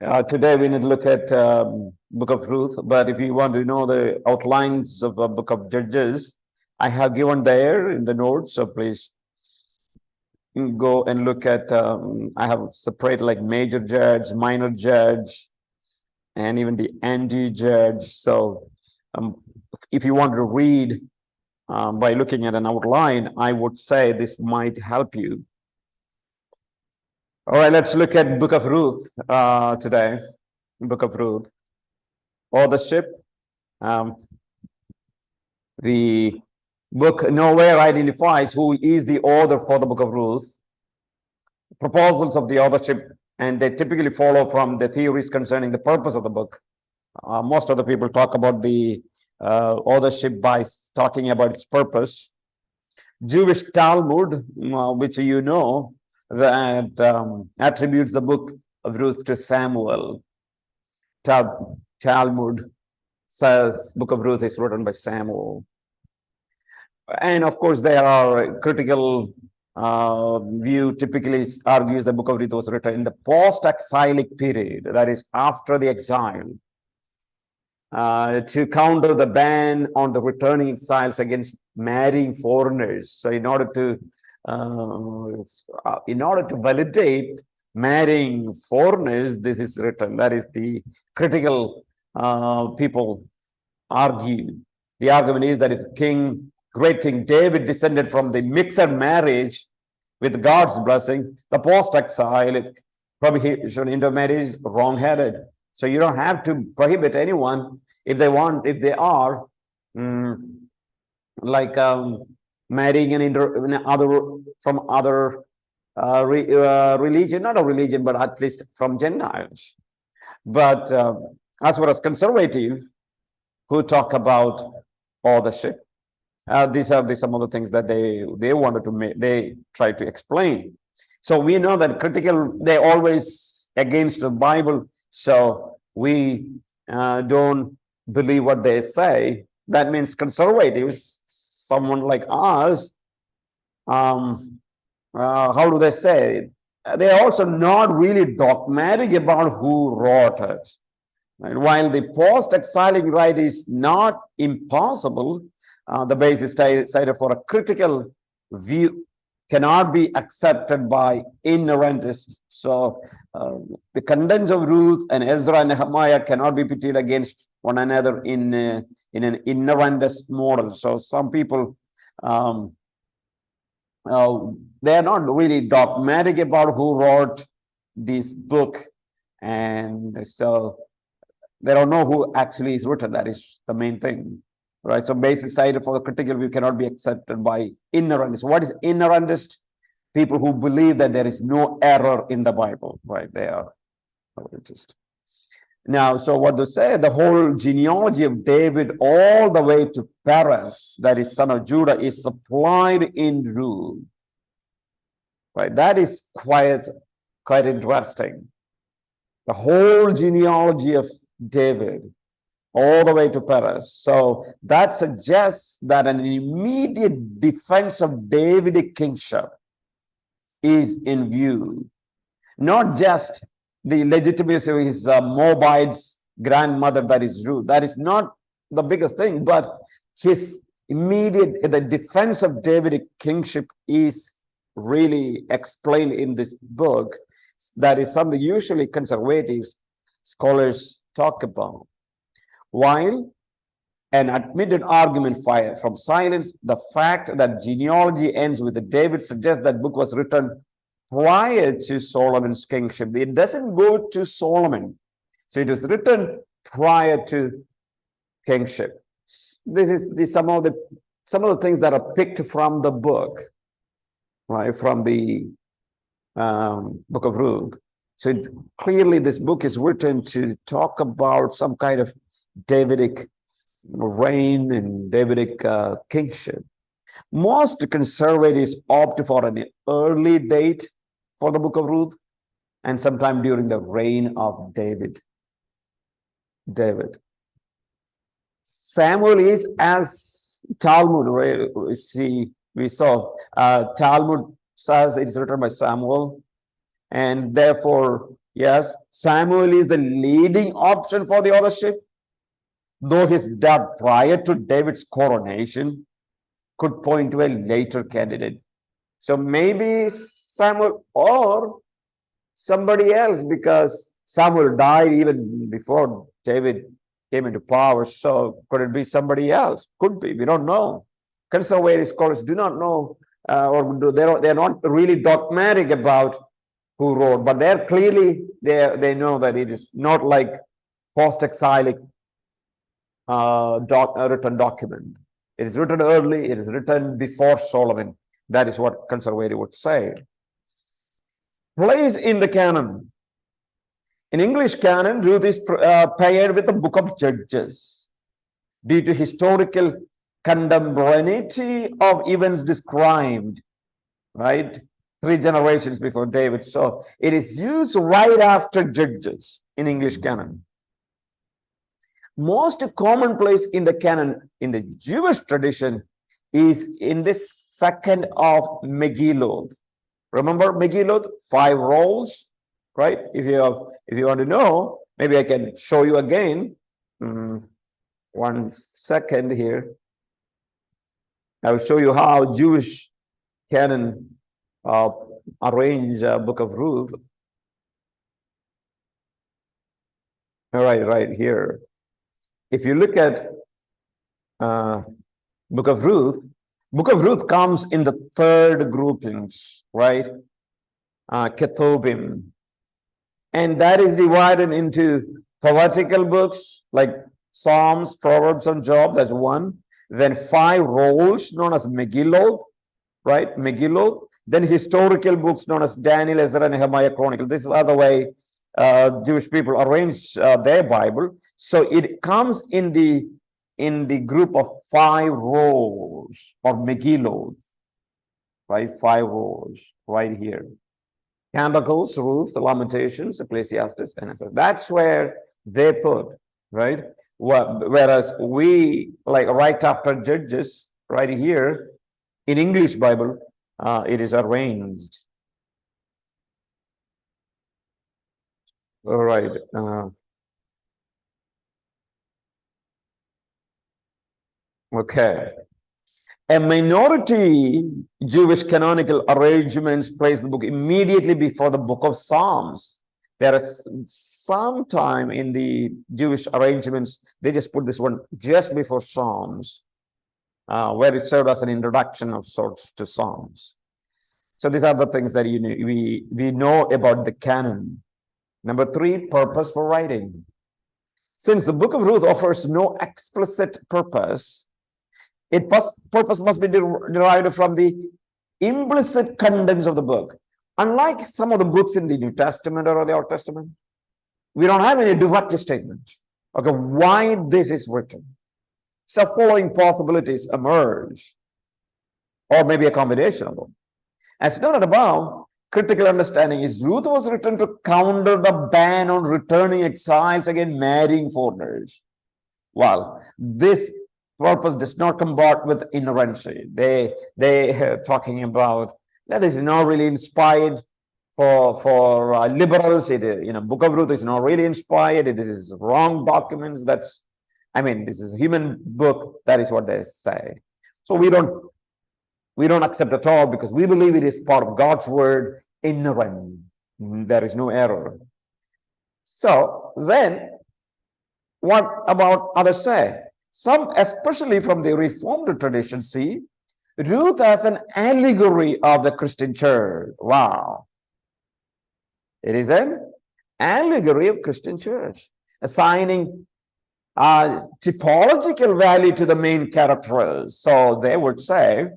Today we need to look at book of Ruth, but if you want to know the outlines of the book of Judges, I have given there in the notes, so please go and look at, I have separated like major judge, minor judge, and even the anti-judge. So if you want to read by looking at an outline, I would say this might help you. All right, let's look at book of Ruth today. Book of Ruth. Authorship. The book nowhere identifies who is the author for the book of Ruth. Proposals of the authorship, and they typically follow from the theories concerning the purpose of the book. Most of the people talk about the authorship by talking about its purpose. Jewish Talmud, which you know, that attributes the book of Ruth to Samuel. Talmud says book of Ruth is written by Samuel. And of course, there are critical view typically argues the book of Ruth was written in the post-exilic period, that is after the exile, to counter the ban on the returning exiles against marrying foreigners. So in order to validate marrying foreigners, this is written. That is the critical people argue. The argument is that if great King David descended from the mixed marriage with God's blessing, the post-exile prohibition into marriage is wrong-headed. So you don't have to prohibit anyone if they want, if they are marrying from other religion, not a religion, but at least from Gentiles. But as far as conservative, who talk about authorship, these are some of the things that they wanted to make, they try to explain. So we know that critical, they're always against the Bible, so we don't believe what they say. That means conservatives, someone like us, how do they say? They're also not really dogmatic about who wrote it. Right? While the post-exilic right is not impossible, the basis cited for a critical view cannot be accepted by ignorantists. So the contents of Ruth and Ezra and Nehemiah cannot be pitted against one another in an ignorantist model. So some people, they're not really dogmatic about who wrote this book, and so they don't know who actually is written. That is the main thing. Right, so basis cited for the critical view cannot be accepted by ignorantists. What is ignorantist? People who believe that there is no error in the Bible, right? They are just now. So what they say, the whole genealogy of David all the way to Perez, that is son of Judah, is supplied in Ruth. Right, that is quite interesting. The whole genealogy of David all the way to Perez. So that suggests that an immediate defense of Davidic kingship is in view. Not just the legitimacy of his Moabite's grandmother, that is Ruth. That is not the biggest thing, but his the defense of Davidic kingship is really explained in this book. That is something usually conservative scholars talk about. While an admitted argument from silence, the fact that genealogy ends with David suggests that book was written prior to Solomon's kingship. It doesn't go to Solomon. So it was written prior to kingship. This is some of the things that are picked from the book, right? From the book of Ruth. So clearly this book is written to talk about some kind of Davidic reign and Davidic kingship. Most conservatives opt for an early date for the book of Ruth and sometime during the reign of David. Samuel is, as Talmud, right? We saw Talmud says it is written by Samuel, and therefore Yes, Samuel is the leading option for the authorship, though his death prior to David's coronation could point to a later candidate. So maybe Samuel or somebody else, because Samuel died even before David came into power. So could it be somebody else? Could be. We don't know. Conservative scholars do not know, or they're not really dogmatic about who wrote, but they're clearly they know that it is not like post-exilic written document. It is written early. It is written before Solomon. That is what conservative would say. Place in the canon. In English canon, Ruth is paired with the book of Judges due to historical contemporaneity of events described, right? 3 generations before David. So it is used right after Judges in English canon. Most commonplace in the canon in the Jewish tradition is in the second of Megillah. Remember Megillah, 5 rolls, right? If you want to know, maybe I can show you again. 1 second here. I will show you how Jewish canon arrange Book of Ruth. All right here. If you look at Book of Ruth comes in the 3rd groupings, right? Ketubim. And that is divided into poetical books like Psalms, Proverbs, and Job. That's 1. Then 5 rolls known as Megillah, right? Megillah. Then historical books known as Daniel, Ezra, and Nehemiah Chronicle. This is the other way Jewish people arrange their Bible. So it comes in the group of 5 rolls or Megillah, right? 5 rolls right here. Canticles, Ruth, Lamentations, Ecclesiastes, and Esaias. That's where they put, right? Whereas we, like right after Judges, right here, in English Bible, it is arranged. All right. Okay. A minority Jewish canonical arrangements place the book immediately before the book of Psalms. There is some time in the Jewish arrangements, they just put this one just before Psalms, where it served as an introduction of sorts to Psalms. So these are the things that we know about the canon. Number 3, purpose for writing. Since the book of Ruth offers no explicit purpose, purpose must be derived from the implicit contents of the book. Unlike some of the books in the New Testament or the Old Testament, we don't have any direct statement. Okay, why this is written. So following possibilities emerge, or maybe a combination of them. As noted above, critical understanding is Ruth was written to counter the ban on returning exiles against marrying foreigners. Well, this purpose does not combat with inerrancy. They talking about that this is not really inspired for liberals. Book of Ruth is not really inspired. This is wrong documents. This is a human book. That is what they say. So we don't accept at all, because we believe it is part of God's word, inerrant. There is no error. So then, what about others say? Some, especially from the Reformed tradition, see Ruth as an allegory of the Christian church. Wow. It is an allegory of Christian church, assigning typological value to the main characters. So they would say,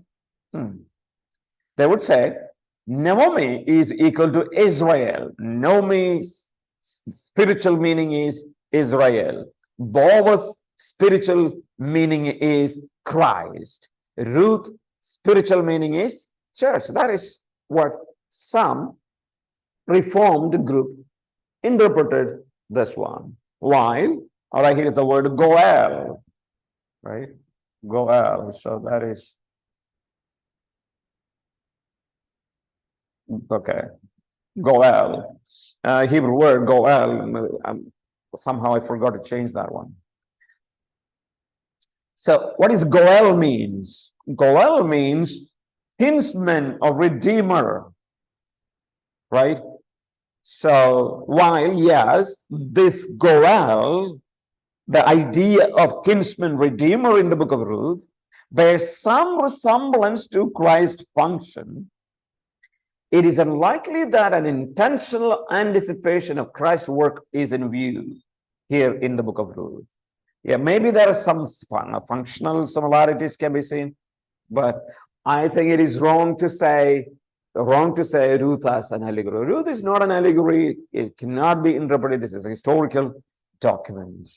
Naomi is equal to Israel. Naomi's spiritual meaning is Israel. Boaz's spiritual meaning is Christ. Ruth spiritual meaning is church. That is what some Reformed group interpreted this one. While, all right, here is the word Goel, right? Goel. So that is okay. Goel. Hebrew word, Goel. Somehow I forgot to change that one. So what is Goel means? Goel means kinsman or redeemer, right? So while, yes, this Goel, the idea of kinsman redeemer in the book of Ruth, bears some resemblance to Christ's function, it is unlikely that an intentional anticipation of Christ's work is in view here in the book of Ruth. Yeah, maybe there are some functional similarities can be seen, but I think it is wrong to say Ruth as an allegory. Ruth is not an allegory. It cannot be interpreted. This is a historical document.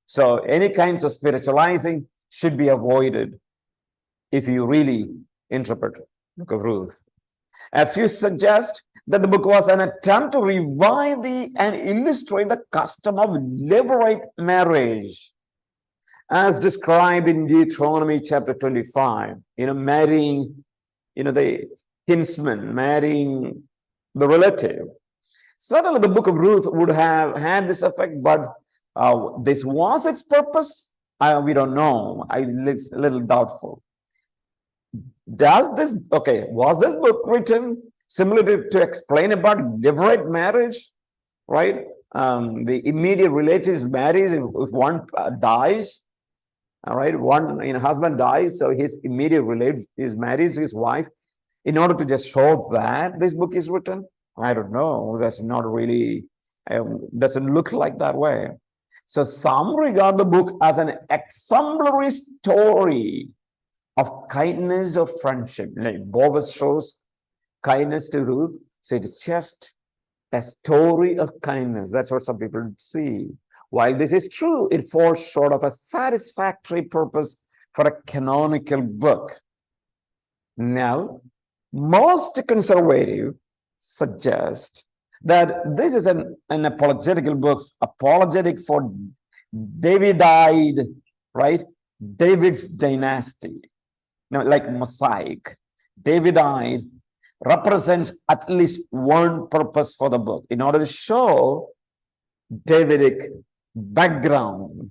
So any kinds of spiritualizing should be avoided if you really interpret the book of Ruth. A few suggest that the book was an attempt to revive and illustrate the custom of levirate marriage, as described in Deuteronomy chapter 25, marrying, the kinsman, marrying the relative. Certainly the book of Ruth would have had this effect, but this was its purpose. We don't know. It's a little doubtful. Was this book written similarly to explain about levirate marriage, right? The immediate relatives marries if one dies. All right, one husband dies, so his immediate relative marries his wife in order to just show that this book is written. I don't know. That's not really, doesn't look like that way. So some regard the book as an exemplary story of kindness or friendship. Like Boaz shows kindness to Ruth, so it's just a story of kindness. That's what some people see. While this is true, it falls short of a satisfactory purpose for a canonical book. Now, most conservative suggest that this is an apologetical book, apologetic for Davidite, right? David's dynasty. Now, like mosaic, Davidite represents at least one purpose for the book in order to show Davidic background.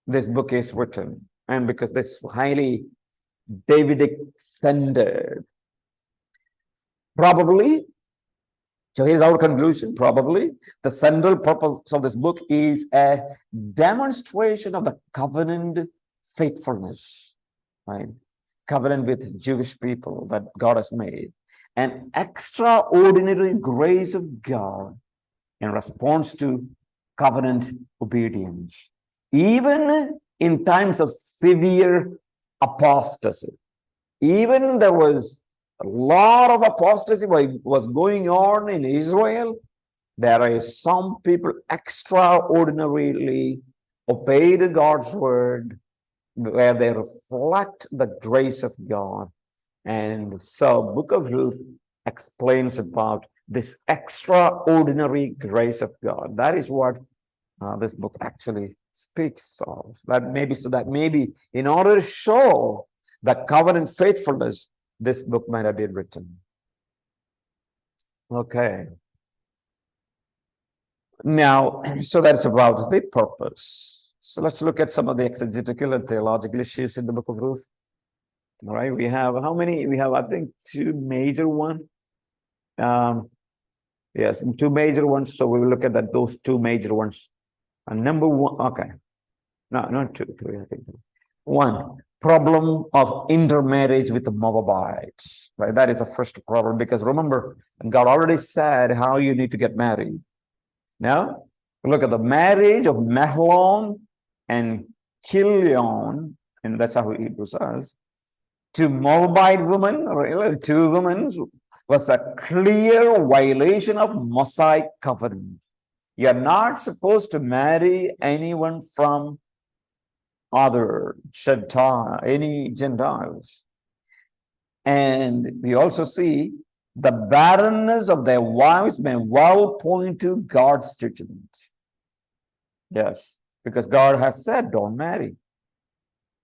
This book is written, and because this highly Davidic centered. Probably, so here's our conclusion, probably the central purpose of this book is a demonstration of the covenant faithfulness, right? Covenant with Jewish people that God has made, an extraordinary grace of God in response to covenant obedience, even in times of severe apostasy. Even there was a lot of apostasy was going on in Israel. There are some people extraordinarily obeyed God's word, where they reflect the grace of God. And so book of Ruth explains about this extraordinary grace of God. That is what this book actually speaks of. That maybe in order to show the covenant faithfulness, this book might have been written. Okay. Now, so that's about the purpose. So let's look at some of the exegetical and theological issues in the book of Ruth. All right, we have how many? We have, I think, two major ones. Yes, two major ones. So we will look at those two major ones. And number one, okay. No, not two, I think. One, problem of intermarriage with the Moabites. Right? That is the first problem, because remember, God already said how you need to get married. Now, look at the marriage of Mahlon and Chilion, and that's how Hebrew says, to Moabite women, or two women, was a clear violation of Mosaic covenant. You're not supposed to marry anyone from other any Gentiles. And we also see the barrenness of their wives may well point to God's judgment. Yes, because God has said, don't marry.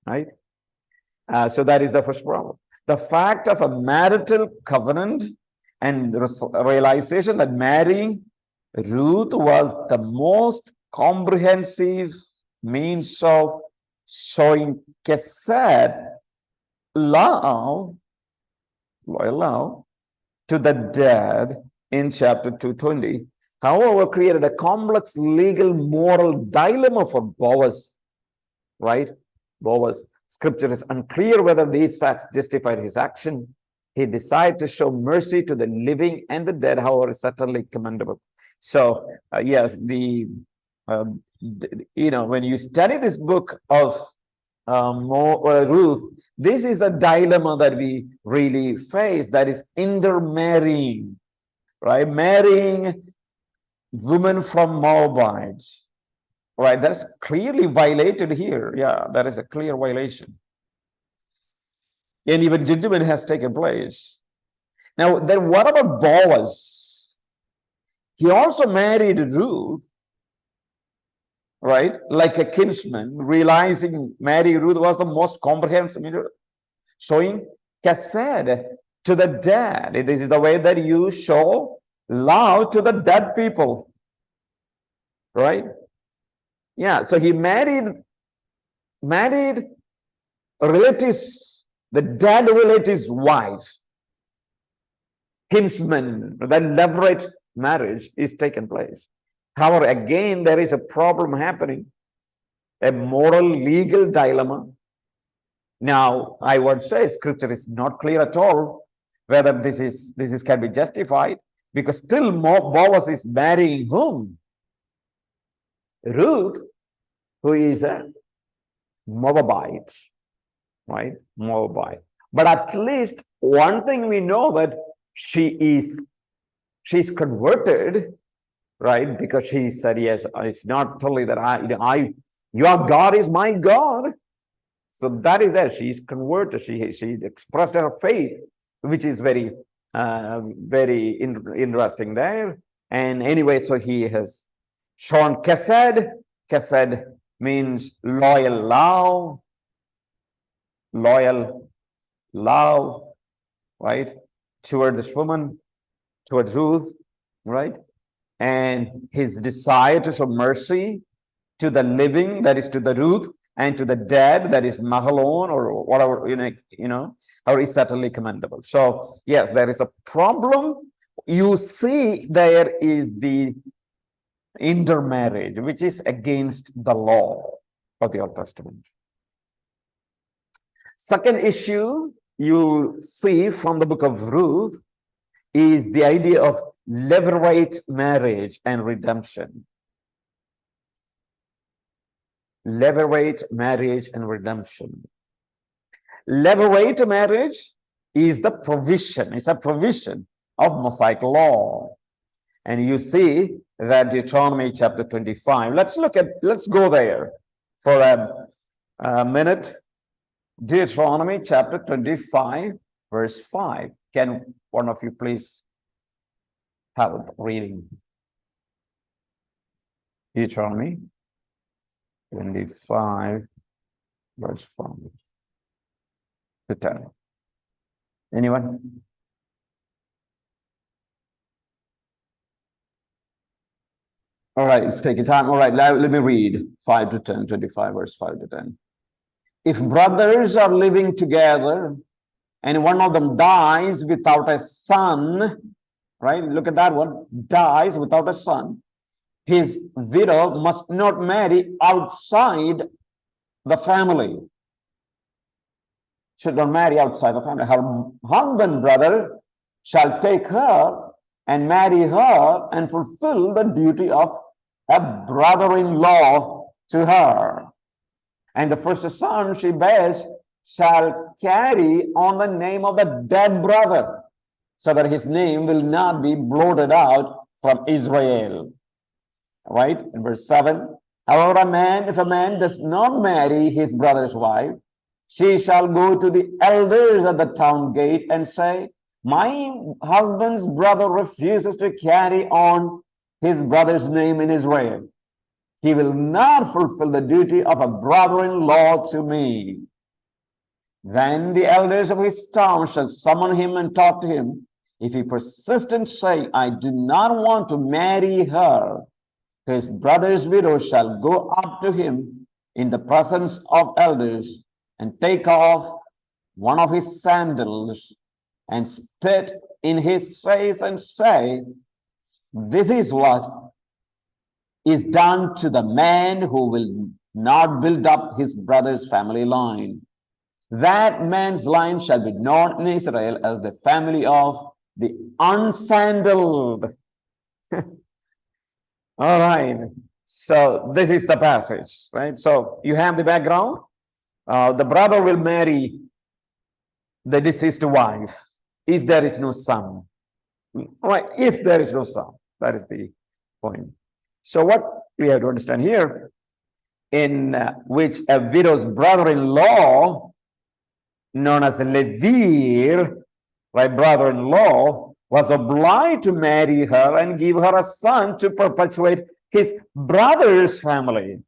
Right? So that is the first problem. The fact of a marital covenant and the realization that marrying Ruth was the most comprehensive means of showing chesed, love, loyal love, to the dead in chapter 220. However, created a complex legal moral dilemma for Boaz, right? Boaz. Scripture is unclear whether these facts justified his action. He decided to show mercy to the living and the dead, however, certainly commendable. So, yes, when you study this book of Ruth, this is a dilemma that we really face, that is intermarrying, right? Marrying women from Moabites, right? That's clearly violated here. Yeah, that is a clear violation. And even judgment has taken place. Now, then what about Boaz? He also married Ruth, right? Like a kinsman, realizing marrying Ruth was the most comprehensive, showing chesed to the dead. This is the way that you show love to the dead people, right? Yeah, so he married relatives, the dead relative's wife. Kinsman, that levirate marriage is taken place. However, again, there is a problem happening, a moral legal dilemma. Now, I would say scripture is not clear at all whether this can be justified, because still Boaz is marrying whom? Ruth, who is a Moabite, right? Moabite. But at least one thing we know, that she's converted, right? Because she said, yes, it's not totally that your God is my God. So that is there. She's converted. She expressed her faith, which is very, very interesting there. And anyway, so he has shown chesed. Chesed means loyal love, right? Toward this woman, towards Ruth, right? And his desire to show mercy to the living, that is to the Ruth, and to the dead, that is Mahalon, or whatever, or is certainly commendable. So yes, there is a problem. You see, there is the intermarriage, which is against the law of the Old Testament. Second issue you see from the book of Ruth is the idea of levirate marriage and redemption. Levirate marriage and redemption. Levirate marriage is the provision, it's a provision of Mosaic law. And you see that Deuteronomy chapter 25. Let's go there for a minute. Deuteronomy chapter 25, verse 5. Can one of you please help reading? Deuteronomy 25, verse 5 to 10. Anyone? All right, let's take your time. All right, let me read 5 to 10, 25, verse 5 to 10. If brothers are living together and one of them dies without a son, right? Look at that one, dies without a son. His widow must not marry outside the family. Should not marry outside the family. Her husband, brother, shall take her and marry her and fulfill the duty of a brother-in-law to her. And the first son she bears shall carry on the name of the dead brother, so that his name will not be blotted out from Israel. Right? In verse 7, however, if a man does not marry his brother's wife, she shall go to the elders at the town gate and say, my husband's brother refuses to carry on his brother's name in Israel. He will not fulfill the duty of a brother-in-law to me. Then the elders of his town shall summon him and talk to him. If he persists in saying, I do not want to marry her, his brother's widow shall go up to him in the presence of elders and take off one of his sandals and spit in his face and say, this is what is done to the man who will not build up his brother's family line. That man's line shall be known in Israel as the family of the unsandaled. All right. So this is the passage, right? So you have the background. The brother will marry the deceased wife if there is no son. Right? If there is no son, that is the point. So what we have to understand here, in which a widow's brother-in-law, known as a Levir, right, brother-in-law, was obliged to marry her and give her a son to perpetuate his brother's family.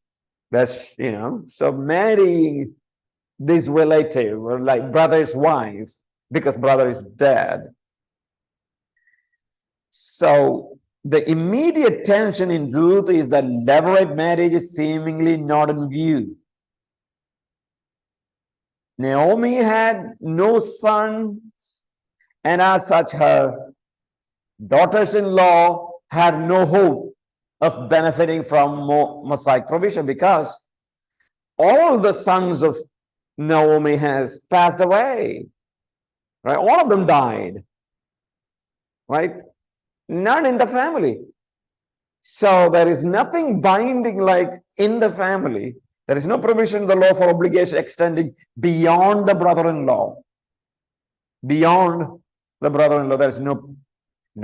That's, so marrying this relative, or like brother's wife, because brother is dead. So the immediate tension in Ruth is that levirate marriage is seemingly not in view. Naomi had no son, and as such, her daughters-in-law had no hope of benefiting from Mosaic provision, because all the sons of Naomi has passed away, right? All of them died, right? None in the family. So there is nothing binding like in the family. There is no provision in the law for obligation extending beyond the brother-in-law. Beyond the brother-in-law, there is no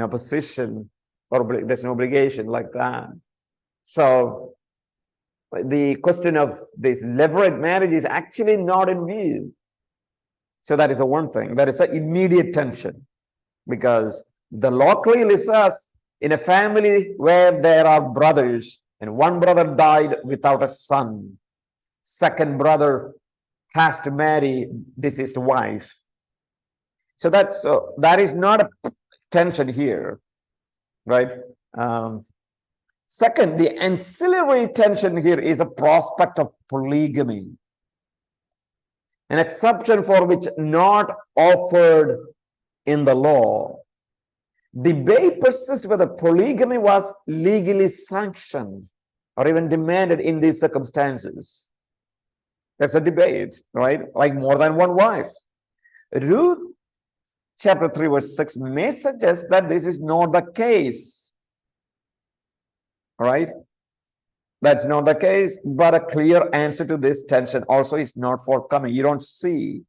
position, or there's no obligation like that. So the question of this levirate marriage is actually not in view. So that is the one thing. That is an immediate tension, because the law clearly says in a family where there are brothers and one brother died without a son, second brother has to marry deceased wife. So that is not a tension here, right? Second, the ancillary tension here is a prospect of polygamy, an exception for which not offered in the law. Debate persists whether polygamy was legally sanctioned or even demanded in these circumstances. That's a debate, right? Like more than one wife. Ruth chapter 3 verse 6 may suggest that this is not the case. All right? That's not the case, but a clear answer to this tension also is not forthcoming. You don't see,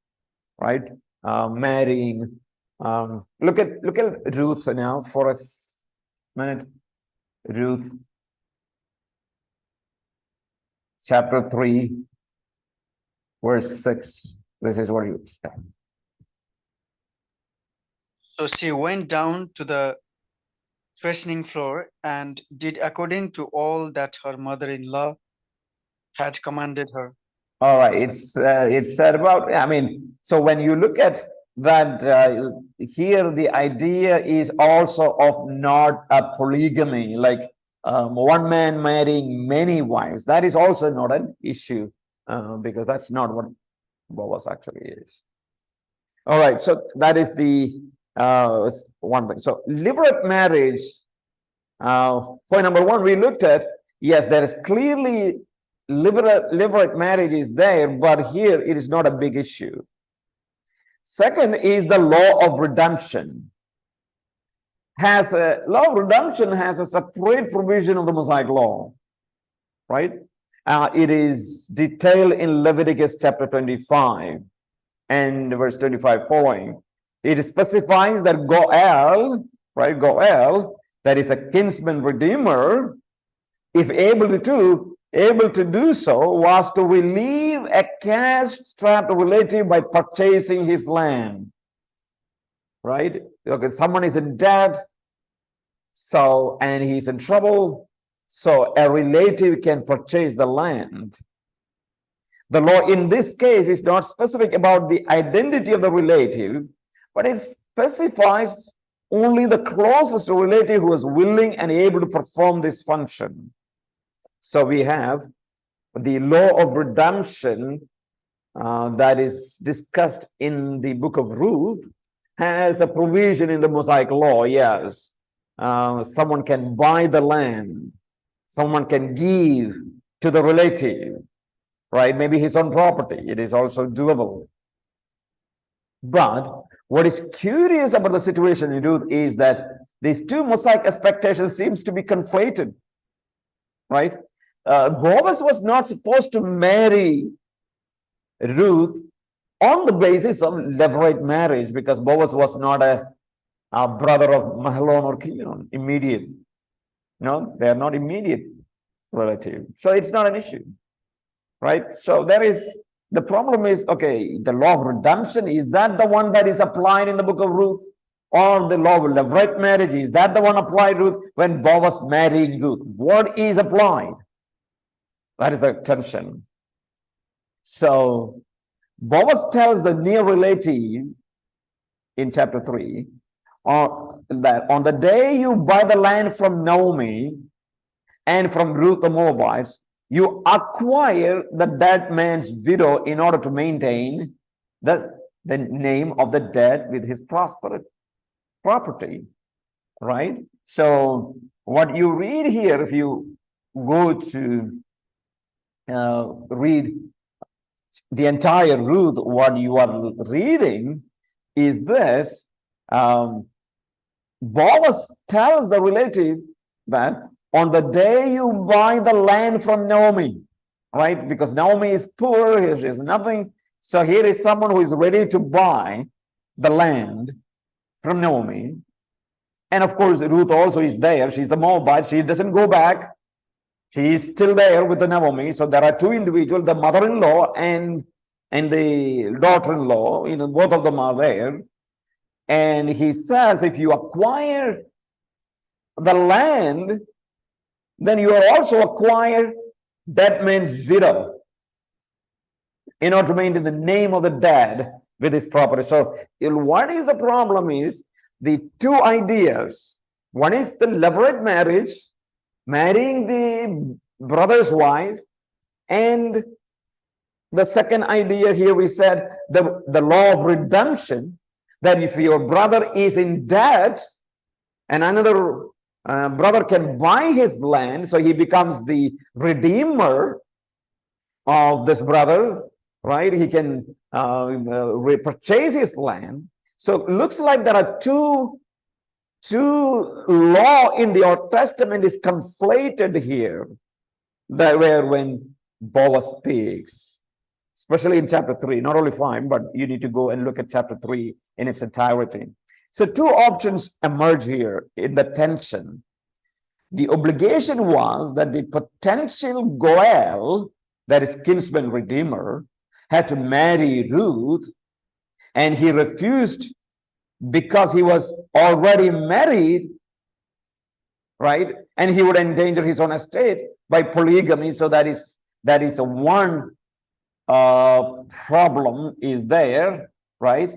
right, marrying. Look at Ruth now for a minute. Ruth chapter 3 verse 6. This is what you say. So she went down to the threshing floor and did according to all that her mother-in-law had commanded her. All right, it's said about, so when you look at that, here the idea is also of not a polygamy, like one man marrying many wives. That is also not an issue, because that's not what Boaz actually is. All right, so that is the one thing. So levirate marriage, point number one, we looked at, yes, there is clearly levirate marriage is there, but here it is not a big issue. Second is the law of redemption. Law of redemption has a separate provision of the Mosaic law, right? It is detailed in Leviticus chapter 25 and verse 25 following. It specifies that Goel, right? Goel, that is a kinsman redeemer, if able to do so, was to relieve a cash-strapped relative by purchasing his land, right? Okay, someone is in debt, and he's in trouble, so a relative can purchase the land. The law in this case is not specific about the identity of the relative, but it specifies only the closest relative who is willing and able to perform this function. So we have the law of redemption that is discussed in the book of Ruth has a provision in the Mosaic law. Yes, someone can buy the land, someone can give to the relative, right? Maybe his own property. It is also doable. But what is curious about the situation in Ruth is that these two Mosaic expectations seems to be conflated, right? Boaz was not supposed to marry Ruth on the basis of levirate marriage, because Boaz was not a brother of Mahlon or Chilion, immediate. No, they are not immediate relative. So it's not an issue, right? So there is, the problem is, okay, the law of redemption, is that the one that is applied in the book of Ruth? Or the law of levirate marriage, is that the one applied Ruth when Boaz marrying Ruth? What is applied? That is the tension. So Boaz tells the near relative in chapter 3, that on the day you buy the land from Naomi and from Ruth the Moabites, you acquire the dead man's widow in order to maintain the name of the dead with his prosperous property, right? So what you read here, if you go to read the entire Ruth, what you are reading is this. Boaz tells the relative that on the day you buy the land from Naomi, right? Because Naomi is poor, she has nothing. So here is someone who is ready to buy the land from Naomi. And of course, Ruth also is there. She's the Moabite. She doesn't go back. She is still there with the Naomi. So there are two individuals, the mother-in-law and the daughter-in-law, both of them are there. And he says, if you acquire the land, then you are also acquire that man's widow in order to maintain the name of the dead with his property. So what is the problem is the two ideas. One is the levirate marriage, marrying the brother's wife, and the second idea here we said the law of redemption, that if your brother is in debt and another brother can buy his land, so he becomes the redeemer of this brother, right? He can repurchase his land. So it looks like there are two law in the Old Testament is conflated here, that where when Boaz speaks, especially in chapter 3, not only 5, but you need to go and look at chapter 3 in its entirety. So two options emerge here in the tension. The obligation was that the potential Goel, that is kinsman redeemer, had to marry Ruth, and he refused because he was already married, right? And he would endanger his own estate by polygamy. So that is one problem is there, right?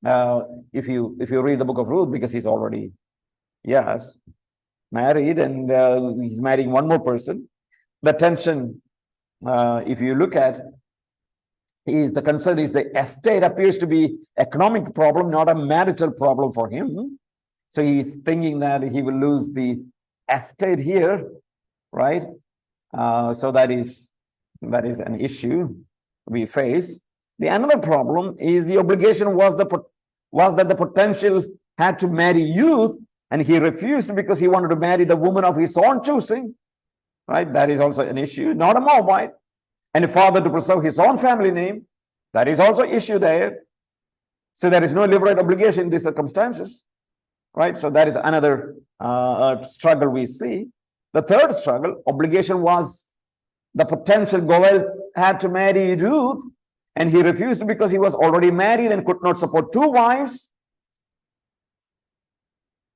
If you read the book of Ruth, because he's already, yes, married, and he's marrying one more person. The tension, if you look at, is the concern is the estate appears to be economic problem, not a marital problem for him. So he's thinking that he will lose the estate here, right? So that is an issue we face. The another problem is the obligation was that the potential had to marry youth, and he refused because he wanted to marry the woman of his own choosing, right? That is also an issue, not a Moabite. And a father to preserve his own family name, that is also issue there. So there is no levirate obligation in these circumstances, right? So that is another struggle we see. The third struggle, obligation was the potential Goel had to marry Ruth, and he refused because he was already married and could not support two wives.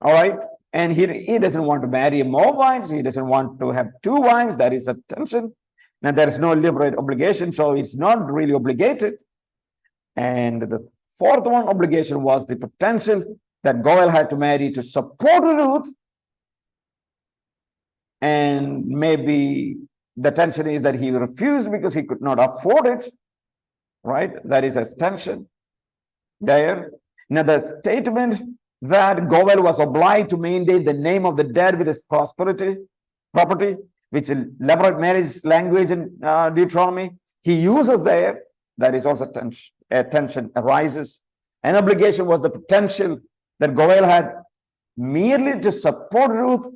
All right. And he doesn't want to marry a Moabite. He doesn't want to have two wives. That is a tension. Now, there is no levirate obligation, so it's not really obligated. And the fourth one, obligation, was the potential that Goel had to marry to support Ruth, and maybe the tension is that he refused because he could not afford it, right? That is a tension there. Now, the statement that Goel was obliged to maintain the name of the dead with his property, which is levirate marriage language in Deuteronomy, he uses there, that is also tension. A tension arises. An obligation was the potential that Goel had merely to support Ruth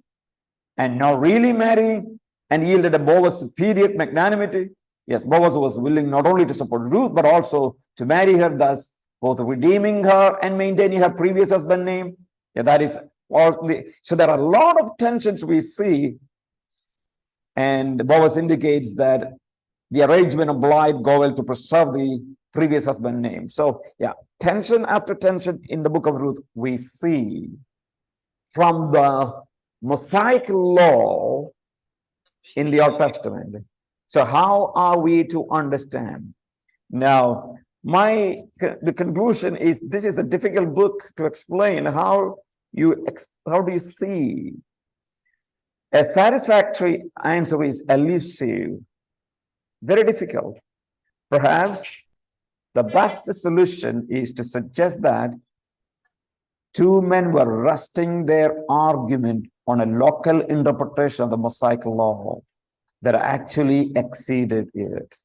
and not really marry, and yielded a Boaz superior magnanimity. Yes, Boaz was willing not only to support Ruth, but also to marry her, thus both redeeming her and maintaining her previous husband name. Yeah, that is all. So there are a lot of tensions we see, and Boaz indicates that the arrangement obliged Goel to preserve the previous husband name. So yeah, tension after tension in the book of Ruth we see from the Mosaic law in the Old Testament. So how are we to understand? Now, the conclusion is this is a difficult book to explain. How do you see? A satisfactory answer is elusive, very difficult. Perhaps the best solution is to suggest that two men were resting their argument on a local interpretation of the Mosaic law that actually exceeded it.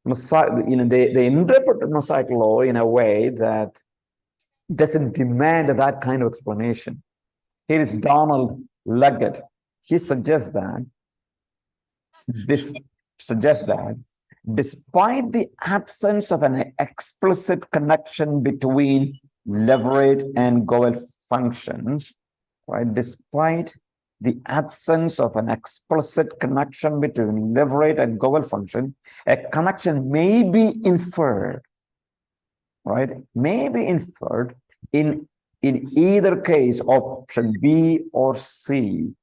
They interpret the Mosaic law in a way that doesn't demand that kind of explanation. Here is Donald Leggett. He suggests that despite the absence of an explicit connection between levirate and Goel functions, right? Despite the absence of an explicit connection between levirate and Goel function, a connection may be inferred, right? May be inferred in either case, option B or C,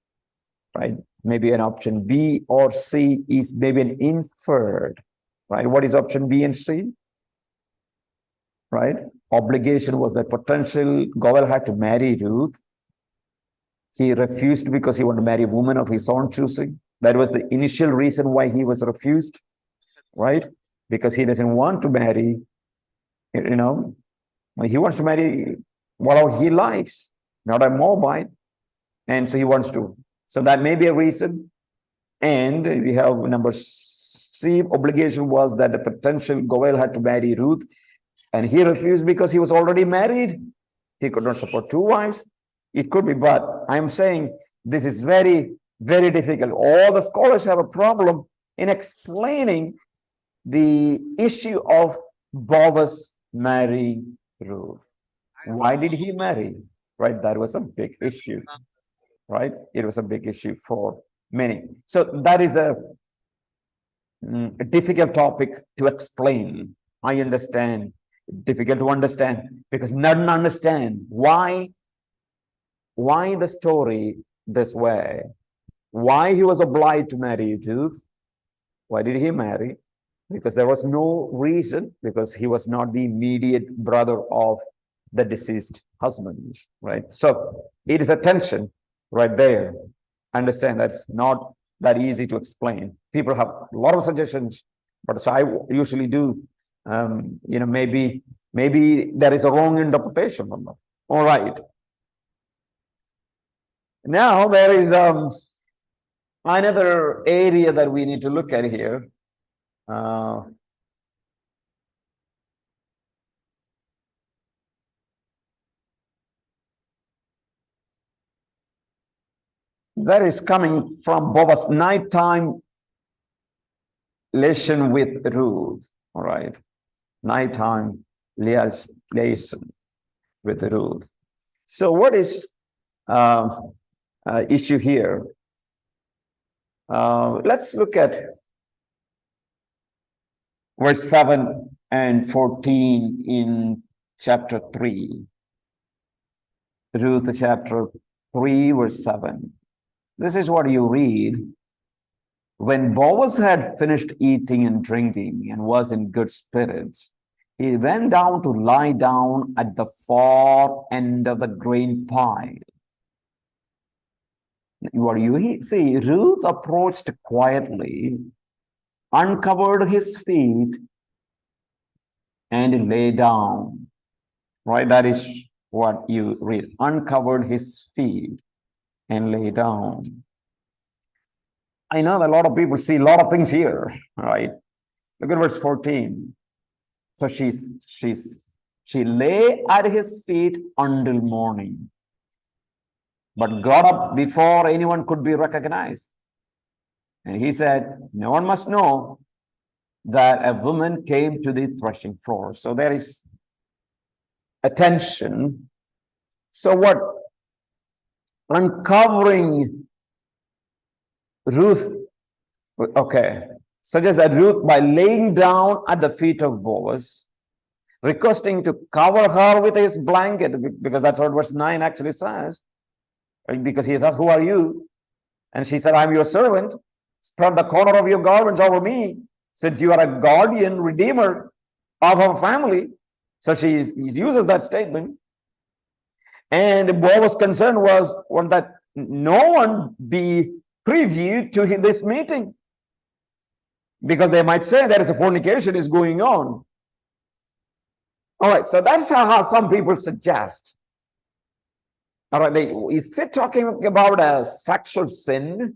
right? Maybe an option B or C is maybe an inferred, right? What is option B and C? Right? Obligation was that potential Goel had to marry Ruth. He refused because he wanted to marry a woman of his own choosing. That was the initial reason why he was refused, right? Because he doesn't want to marry, he wants to marry whatever he likes, not a Moabite. And so he wants to. So that may be a reason. And we have number C, obligation was that the potential Goel had to marry Ruth, and he refused because he was already married. He could not support two wives. It could be, but I'm saying this is very, very difficult. All the scholars have a problem in explaining the issue of Boaz marrying Ruth. Why did he marry? Right, that was a big issue. Right, it was a big issue for many. So that is a difficult topic to explain. I understand, difficult to understand, because none understand why the story this way, why he was obliged to marry Ruth. Why did he marry? Because there was no reason, because he was not the immediate brother of the deceased husband, right? So it is a tension right there. Understand that's not that easy to explain. People have a lot of suggestions, but so I usually do, maybe there is a wrong interpretation of them. All right. Now there is another area that we need to look at here. That is coming from Boaz's nighttime relation with Ruth. All right. Nighttime relation with Ruth. So what is issue here? Let's look at verse 7 and 14 in chapter 3. Ruth chapter 3, verse 7. This is what you read. When Boaz had finished eating and drinking and was in good spirits, he went down to lie down at the far end of the grain pile. What you see, Ruth approached quietly, uncovered his feet, and lay down. Right? That is what you read. Uncovered his feet and lay down. I know that a lot of people see a lot of things here, right? Look at verse 14. So she lay at his feet until morning, but got up before anyone could be recognized. And he said, no one must know that a woman came to the threshing floor. So there is attention. So what? Uncovering Ruth, okay, suggests that Ruth, by laying down at the feet of Boaz, requesting to cover her with his blanket, because that's what verse 9 actually says, because he says, who are you? And she said, I'm your servant. Spread the corner of your garments over me, since you are a guardian, redeemer of our family. So he uses that statement. And Boaz's concern was that no one be privy to this meeting, because they might say there is a fornication is going on. All right, so that's how some people suggest. All right, is it talking about a sexual sin?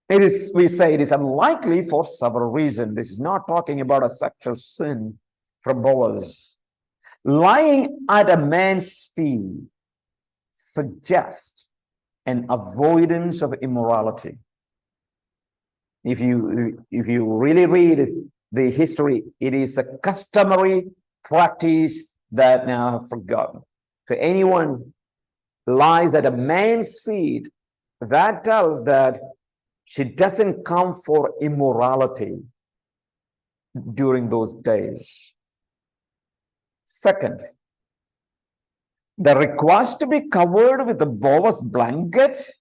We say it is unlikely for several reasons. This is not talking about a sexual sin from Boaz. Lying at a man's feet suggests an avoidance of immorality. If you really read the history, it is a customary practice that now I've forgotten. If anyone lies at a man's feet, that tells that she doesn't come for immorality during those days. Second, the request to be covered with the Boaz blanket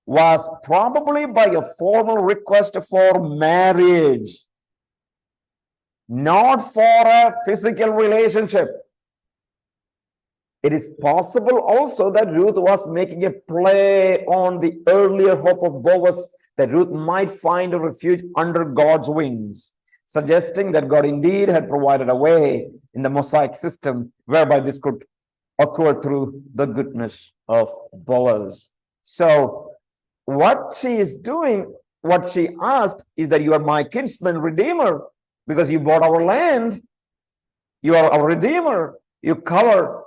was probably by a formal request for marriage, not for a physical relationship. It is possible also that Ruth was making a play on the earlier hope of Boaz that Ruth might find a refuge under God's wings, suggesting that God indeed had provided a way in the Mosaic system whereby this could occur through the goodness of Boaz. So what she is doing, what she asked is that you are my kinsman redeemer because you bought our land. You are our redeemer. You cover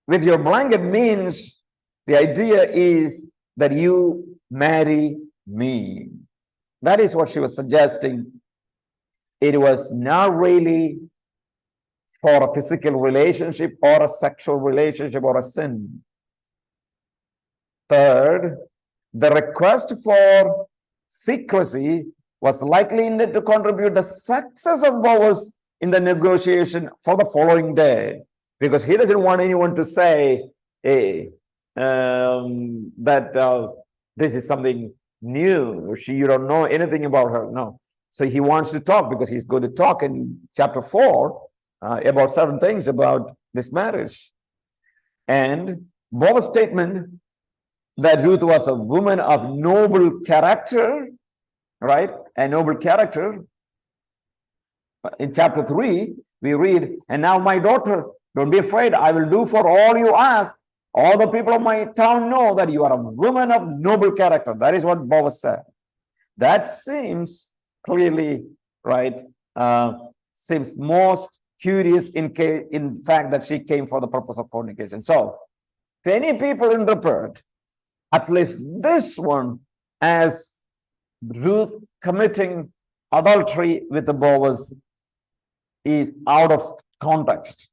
with your blanket means the idea is that you marry me. That is what she was suggesting. It was not really for a physical relationship or a sexual relationship or a sin. Third, the request for secrecy was likely intended to contribute the success of Boaz in the negotiation for the following day, because he doesn't want anyone to say, hey, that this is something new. You don't know anything about her. No. So he wants to talk because he's going to talk in chapter 4 about certain things about this marriage. And Boaz's statement that Ruth was a woman of noble character, right? A noble character. In chapter 3, we read, and now my daughter, don't be afraid. I will do for all you ask. All the people of my town know that you are a woman of noble character. That is what Boaz said. That seems clearly, right, seems most curious in fact that she came for the purpose of fornication. So, if any people interpret at least this one as Ruth committing adultery with the Boaz is out of context.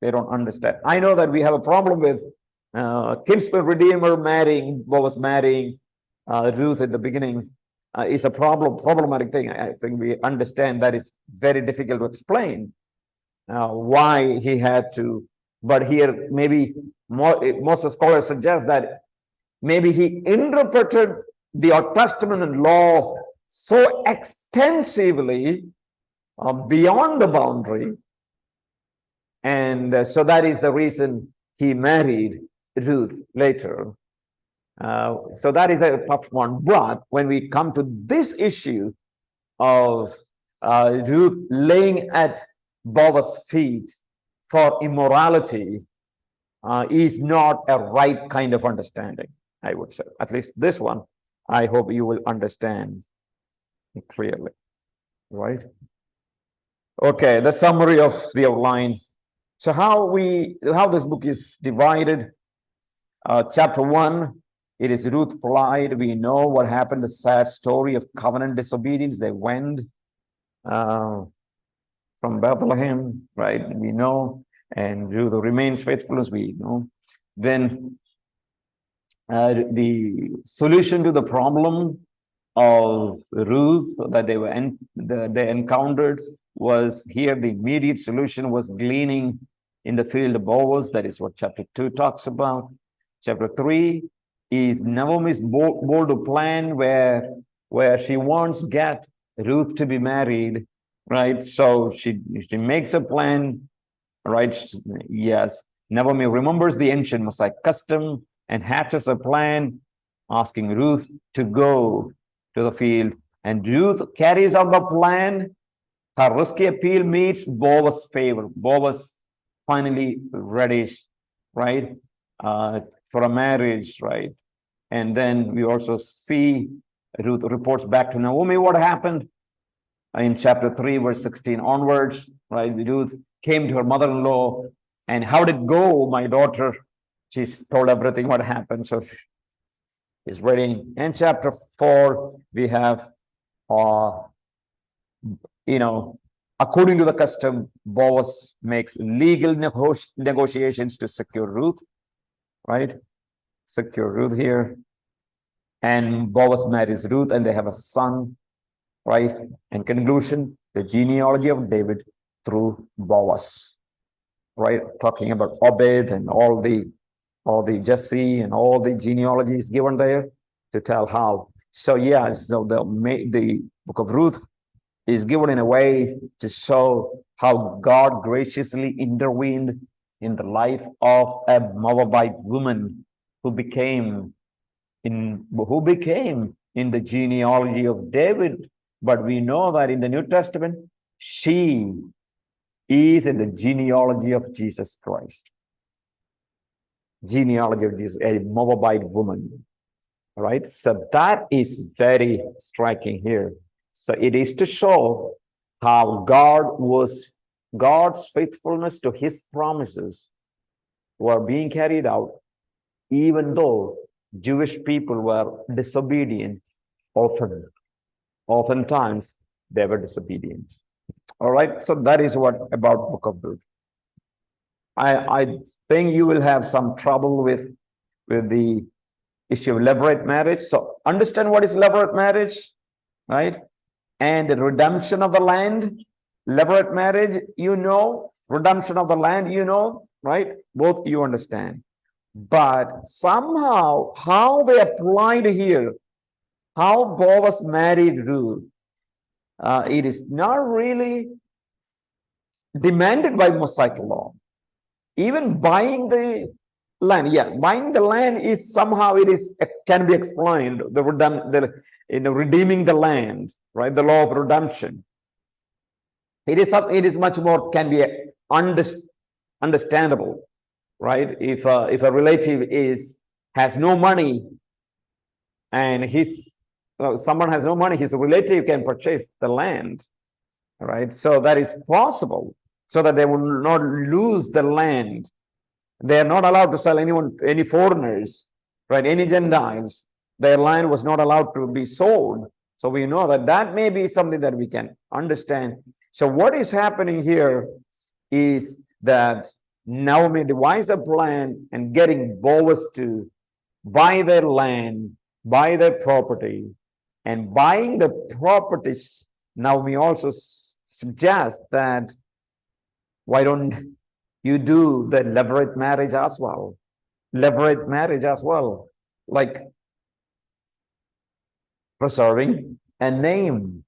They don't understand. I know that we have a problem with kinsman redeemer marrying, Boaz marrying Ruth at the beginning. Is a problematic thing. I think we understand that it's very difficult to explain why he had to. But here, maybe most scholars suggest that maybe he interpreted the Old Testament law so extensively beyond the boundary. And so that is the reason he married Ruth later. So that is a tough one. But when we come to this issue of Ruth laying at Boaz's feet for immorality, is not a right kind of understanding, I would say. At least this one, I hope you will understand clearly, right? Okay, the summary of the outline. So how this book is divided. Chapter 1, it is Ruth plied. We know what happened, the sad story of covenant disobedience. They went from Bethlehem, right? We know, and Ruth remains faithful, as we know. Then the solution to the problem of Ruth that they encountered was here. The immediate solution was gleaning in the field of Boaz. That is what chapter 2 talks about. Chapter 3 is Naomi's bold plan where she wants get Ruth to be married, right? So she makes a plan, right? Yes. Naomi remembers the ancient Mosaic custom and hatches a plan, asking Ruth to go to the field. And Ruth carries out the plan. Her risky appeal meets Boaz's favor. Boaz finally ready, right, for a marriage, right? And then we also see Ruth reports back to Naomi what happened in chapter 3, verse 16 onwards, right? Ruth came to her mother-in-law, and how did it go, my daughter? She's told everything what happened. So is ready. And chapter 4, we have, according to the custom, Boaz makes legal negotiations to secure Ruth, right? Secure Ruth here. And Boaz marries Ruth, and they have a son, right? In conclusion, the genealogy of David through Boaz, right? Talking about Obed and all the Jesse and all the genealogies given there to tell how. So yeah, so the book of Ruth is given in a way to show how God graciously intervened in the life of a Moabite woman who became in the genealogy of David. But we know that in the New Testament, she is in the genealogy of Jesus Christ. Genealogy of Jesus, a Moabite woman, right? So that is very striking here. So it is to show how God's faithfulness to his promises were being carried out, even though Jewish people were disobedient. Oftentimes they were disobedient. All right, so that is what about book of Ruth. I think you will have some trouble with the issue of levirate marriage. So understand what is levirate marriage, right? And the redemption of the land. Levirate marriage, redemption of the land, right? Both you understand. But somehow, how they applied here, how Boaz married Ruth, it is not really demanded by Mosaic law. Even buying the land, yes, buying the land is somehow can be explained. Redeeming the land, right? The law of redemption. It is much more can be understandable, right? If a relative has no money, and someone has no money, his relative can purchase the land, right? So that is possible, so that they will not lose the land. They are not allowed to sell any foreigners, right? Any Gentiles. Their land was not allowed to be sold. So we know that may be something that we can understand. So what is happening here is that Naomi devised a plan and getting Boaz to buy their land, buy their property, and buying the property. Naomi also suggests that why don't you do the levirate marriage as well? Levirate marriage as well, like preserving a name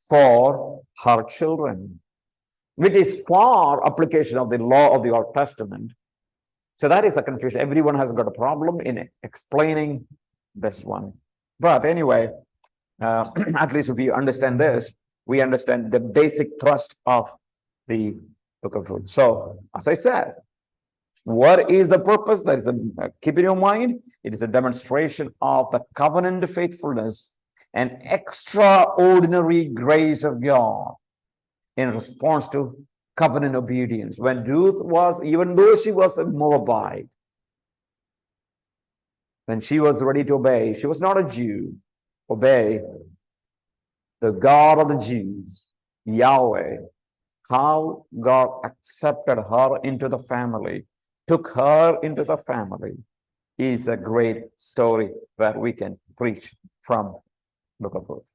for her children, which is far application of the law of the Old Testament. So that is a confusion. Everyone has got a problem in explaining this one. But anyway, at least if you understand this, we understand the basic thrust of the book of Ruth. So, as I said, what is the purpose? That is keep in your mind. It is a demonstration of the covenant faithfulness and extraordinary grace of God in response to covenant obedience. When Ruth was, even though she was a Moabite, when she was ready to obey, she was not a Jew, obey the God of the Jews, Yahweh, how God accepted her into the family, took her into the family, is a great story that we can preach from the book of Ruth.